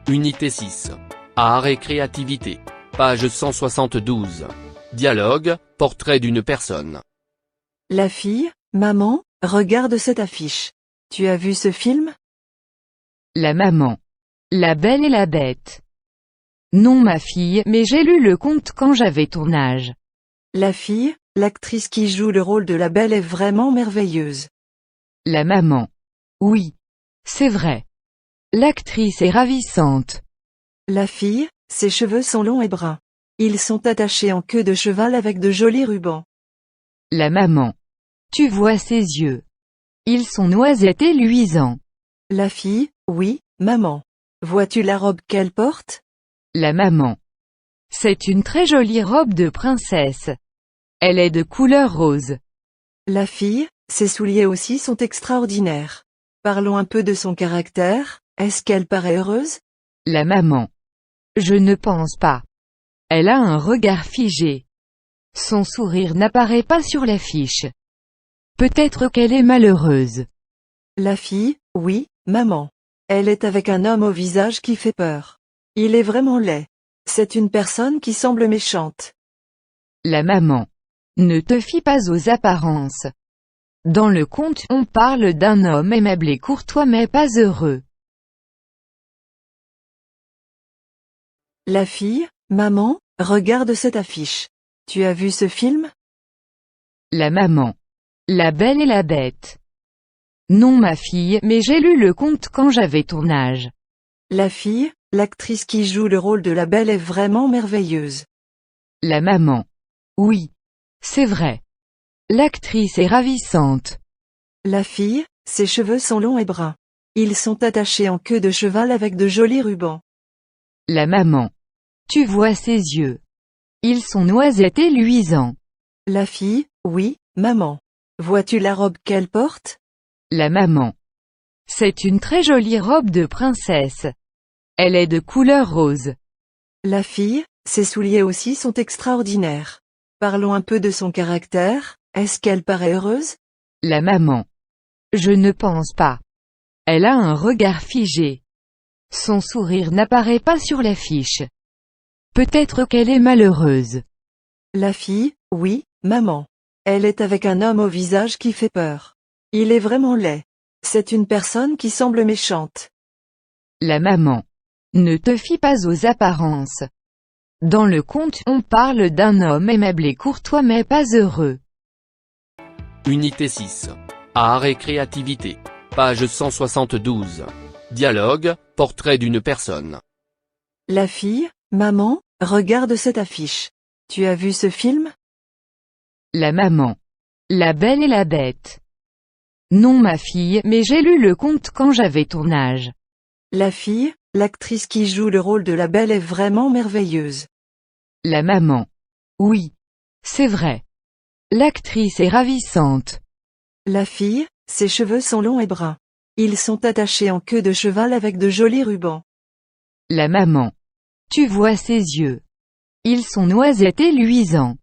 Unité 6. Art et créativité. Page 172. Dialogue, portrait d'une personne. La fille, maman, regarde cette affiche. Tu as vu ce film? La maman. La Belle et la Bête. Non ma fille, mais j'ai lu le conte quand j'avais ton âge. La fille, l'actrice qui joue le rôle de la Belle est vraiment merveilleuse. La maman. Oui. C'est vrai. L'actrice est ravissante. La fille, ses cheveux sont longs et bruns. Ils sont attachés en queue de cheval avec de jolis rubans. La maman. Tu vois ses yeux. Ils sont noisettes et luisants. La fille, oui, maman. Vois-tu la robe qu'elle porte? La maman. C'est une très jolie robe de princesse. Elle est de couleur rose. La fille, ses souliers aussi sont extraordinaires. Parlons un peu de son caractère, est-ce qu'elle paraît heureuse? La maman. Je ne pense pas. Elle a un regard figé. Son sourire n'apparaît pas sur l'affiche. Peut-être qu'elle est malheureuse. La fille, oui, maman. Elle est avec un homme au visage qui fait peur. Il est vraiment laid. C'est une personne qui semble méchante. La maman. Ne te fie pas aux apparences. Dans le conte, on parle d'un homme aimable et courtois mais pas heureux. La fille, maman, regarde cette affiche. Tu as vu ce film? La maman. La Belle et la Bête. Non ma fille, mais j'ai lu le conte quand j'avais ton âge. La fille, l'actrice qui joue le rôle de la Belle est vraiment merveilleuse. La maman. Oui. C'est vrai. L'actrice est ravissante. La fille, ses cheveux sont longs et bruns. Ils sont attachés en queue de cheval avec de jolis rubans. La maman. Tu vois ses yeux. Ils sont noisettes et luisants. La fille, oui, maman. Vois-tu la robe qu'elle porte? La maman. C'est une très jolie robe de princesse. Elle est de couleur rose. La fille, ses souliers aussi sont extraordinaires. Parlons un peu de son caractère, est-ce qu'elle paraît heureuse? La maman. Je ne pense pas. Elle a un regard figé. Son sourire n'apparaît pas sur l'affiche. Peut-être qu'elle est malheureuse. La fille, oui, maman. Elle est avec un homme au visage qui fait peur. Il est vraiment laid. C'est une personne qui semble méchante. La maman. Ne te fie pas aux apparences. Dans le conte, on parle d'un homme aimable et courtois mais pas heureux. Unité 6. Art et créativité. Page 172. Dialogue, portrait d'une personne. La fille, maman, regarde cette affiche. Tu as vu ce film? La maman. La Belle et la Bête. Non ma fille, mais j'ai lu le conte quand j'avais ton âge. La fille, l'actrice qui joue le rôle de la Belle est vraiment merveilleuse. La maman. Oui. C'est vrai. L'actrice est ravissante. La fille, ses cheveux sont longs et bruns. Ils sont attachés en queue de cheval avec de jolis rubans. La maman. Tu vois ses yeux. Ils sont noisettes et luisants.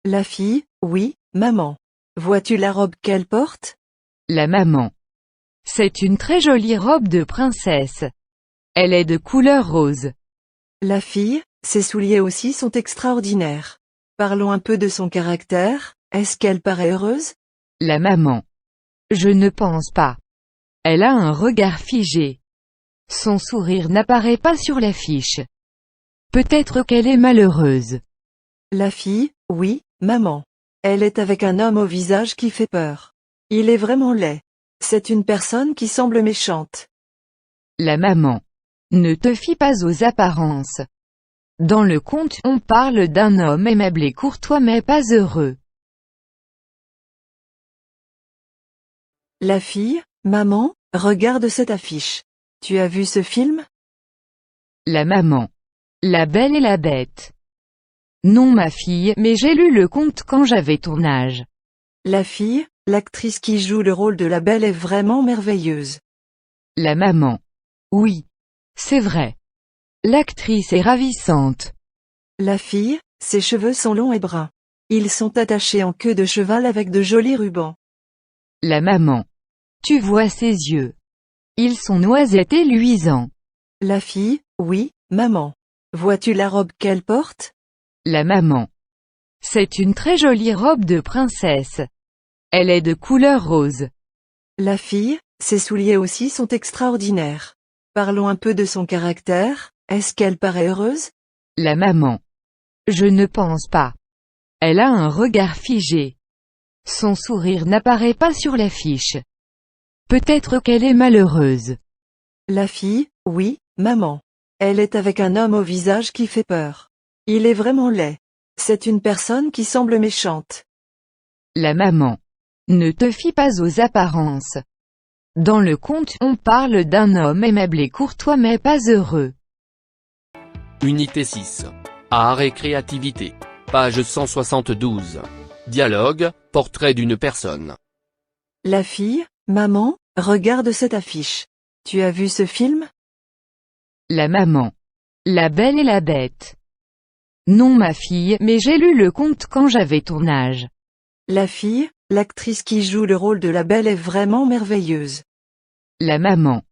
La fille, oui, maman. Vois-tu la robe qu'elle porte? La maman. C'est une très jolie robe de princesse. Elle est de couleur rose. La fille, ses souliers aussi sont extraordinaires. Parlons un peu de son caractère, est-ce qu'elle paraît heureuse? La maman. Je ne pense pas. Elle a un regard figé. Son sourire n'apparaît pas sur l'affiche. Peut-être qu'elle est malheureuse. La fille, oui, maman. Elle est avec un homme au visage qui fait peur. Il est vraiment laid. C'est une personne qui semble méchante. La maman. Ne te fie pas aux apparences. Dans le conte, on parle d'un homme aimable et courtois mais pas heureux. La fille, maman, regarde cette affiche. Tu as vu ce film? La maman. La Belle et la Bête. Non ma fille, mais j'ai lu le conte quand j'avais ton âge. La fille, l'actrice qui joue le rôle de la Belle est vraiment merveilleuse. La maman. Oui. C'est vrai. L'actrice est ravissante. La fille, ses cheveux sont longs et bruns. Ils sont attachés en queue de cheval avec de jolis rubans. La maman. Tu vois ses yeux. Ils sont noisettes et luisants. La fille, oui, maman. Vois-tu la robe qu'elle porte? La maman. C'est une très jolie robe de princesse. Elle est de couleur rose. La fille, ses souliers aussi sont extraordinaires. Parlons un peu de son caractère, est-ce qu'elle paraît heureuse? La maman. Je ne pense pas. Elle a un regard figé. Son sourire n'apparaît pas sur l'affiche. Peut-être qu'elle est malheureuse. La fille, oui, maman. Elle est avec un homme au visage qui fait peur. Il est vraiment laid. C'est une personne qui semble méchante. La maman. Ne te fie pas aux apparences. Dans le conte, on parle d'un homme aimable et courtois mais pas heureux. Unité 6. Art et créativité. Page 172. Dialogue, portrait d'une personne. La fille, maman, regarde cette affiche. Tu as vu ce film? La maman. La Belle et la Bête. Non ma fille, mais j'ai lu le conte quand j'avais ton âge. La fille, l'actrice qui joue le rôle de la Belle est vraiment merveilleuse. La maman.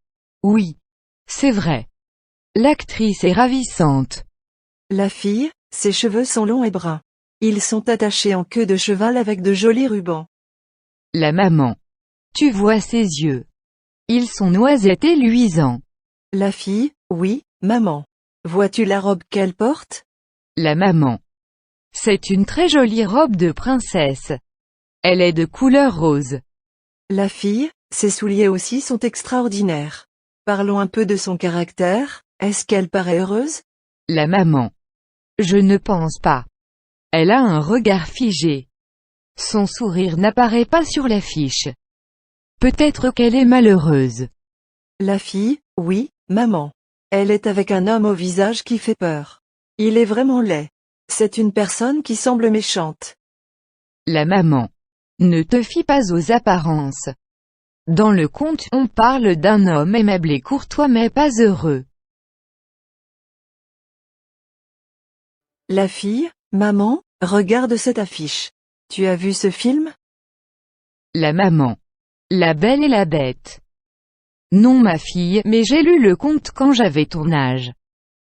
Oui. C'est vrai. L'actrice est ravissante. La fille, ses cheveux sont longs et bruns. Ils sont attachés en queue de cheval avec de jolis rubans. La maman. Tu vois ses yeux. Ils sont noisettes et luisants. La fille, oui, maman. Vois-tu la robe qu'elle porte? La maman. C'est une très jolie robe de princesse. Elle est de couleur rose. La fille, ses souliers aussi sont extraordinaires. Parlons un peu de son caractère, est-ce qu'elle paraît heureuse? La maman. Je ne pense pas. Elle a un regard figé. Son sourire n'apparaît pas sur l'affiche. Peut-être qu'elle est malheureuse. La fille, oui, maman. Elle est avec un homme au visage qui fait peur. Il est vraiment laid. C'est une personne qui semble méchante. La maman. Ne te fie pas aux apparences. Dans le conte, on parle d'un homme aimable et courtois mais pas heureux. La fille, maman, regarde cette affiche. Tu as vu ce film? La maman. La Belle et la Bête. Non ma fille, mais j'ai lu le conte quand j'avais ton âge.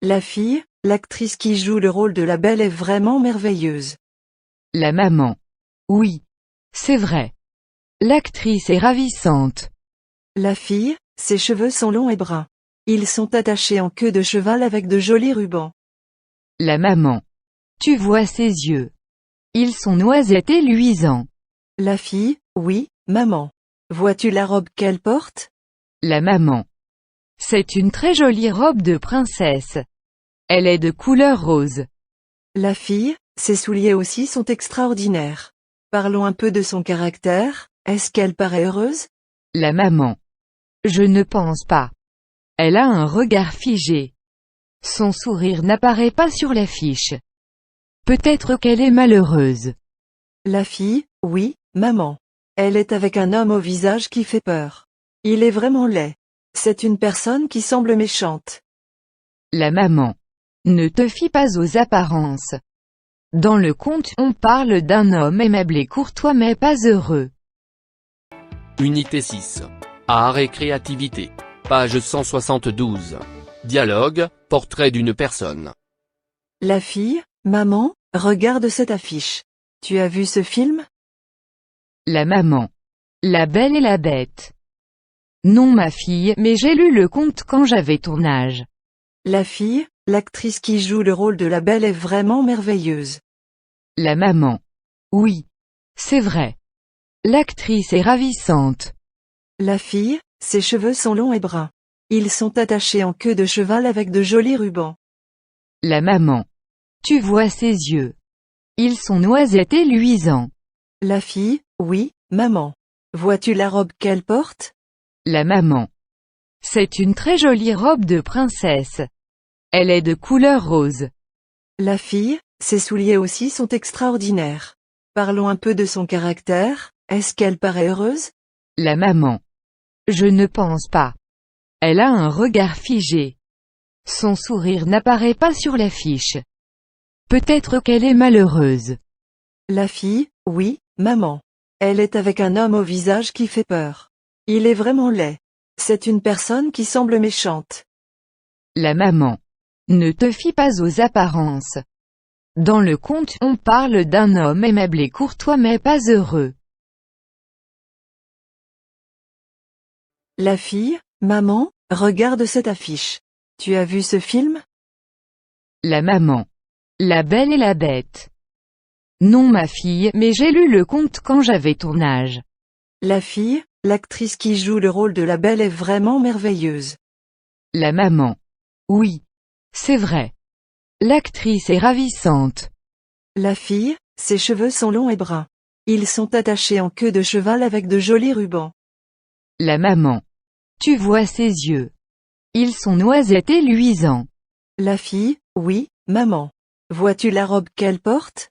La fille, l'actrice qui joue le rôle de la Belle est vraiment merveilleuse. La maman. Oui. C'est vrai. L'actrice est ravissante. La fille, ses cheveux sont longs et bruns. Ils sont attachés en queue de cheval avec de jolis rubans. La maman. Tu vois ses yeux. Ils sont noisettes et luisants. La fille, oui, maman. Vois-tu la robe qu'elle porte? La maman. C'est une très jolie robe de princesse. Elle est de couleur rose. La fille, ses souliers aussi sont extraordinaires. Parlons un peu de son caractère, est-ce qu'elle paraît heureuse? La maman. Je ne pense pas. Elle a un regard figé. Son sourire n'apparaît pas sur l'affiche. Peut-être qu'elle est malheureuse. La fille, oui, maman. Elle est avec un homme au visage qui fait peur. Il est vraiment laid. C'est une personne qui semble méchante. La maman. Ne te fie pas aux apparences. Dans le conte, on parle d'un homme aimable et courtois mais pas heureux. Unité 6. Art et créativité. Page 172. Dialogue, portrait d'une personne. La fille, maman, regarde cette affiche. Tu as vu ce film? La maman. La Belle et la Bête. Non ma fille, mais j'ai lu le conte quand j'avais ton âge. La fille, l'actrice qui joue le rôle de la Belle est vraiment merveilleuse. La maman. Oui. C'est vrai. L'actrice est ravissante. La fille, ses cheveux sont longs et bruns. Ils sont attachés en queue de cheval avec de jolis rubans. La maman. Tu vois ses yeux. Ils sont noisettes et luisants. La fille, oui, maman. Vois-tu la robe qu'elle porte? La maman. C'est une très jolie robe de princesse. Elle est de couleur rose. La fille, ses souliers aussi sont extraordinaires. Parlons un peu de son caractère, est-ce qu'elle paraît heureuse? La maman. Je ne pense pas. Elle a un regard figé. Son sourire n'apparaît pas sur l'affiche. Peut-être qu'elle est malheureuse. La fille, oui, maman. Elle est avec un homme au visage qui fait peur. Il est vraiment laid. C'est une personne qui semble méchante. La maman. Ne te fie pas aux apparences. Dans le conte, on parle d'un homme aimable et courtois mais pas heureux. La fille, maman, regarde cette affiche. Tu as vu ce film? La maman. La Belle et la Bête. Non ma fille, mais j'ai lu le conte quand j'avais ton âge. La fille, l'actrice qui joue le rôle de la Belle est vraiment merveilleuse. La maman. Oui. C'est vrai. L'actrice est ravissante. La fille, ses cheveux sont longs et bruns. Ils sont attachés en queue de cheval avec de jolis rubans. La maman. Tu vois ses yeux. Ils sont noisettes et luisants. La fille, oui, maman. Vois-tu la robe qu'elle porte?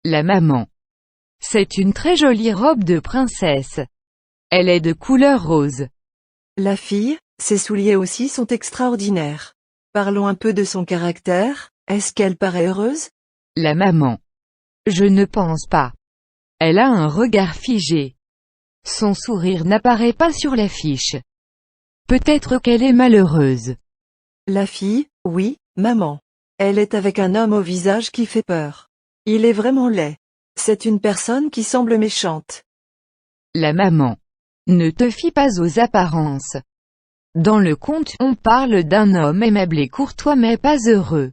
La maman. C'est une très jolie robe de princesse. Elle est de couleur rose. La fille, ses souliers aussi sont extraordinaires. Parlons un peu de son caractère, est-ce qu'elle paraît heureuse? La maman. Je ne pense pas. Elle a un regard figé. Son sourire n'apparaît pas sur l'affiche. Peut-être qu'elle est malheureuse. La fille, oui, maman. Elle est avec un homme au visage qui fait peur. Il est vraiment laid. C'est une personne qui semble méchante. La maman. Ne te fie pas aux apparences. Dans le conte, on parle d'un homme aimable et courtois mais pas heureux.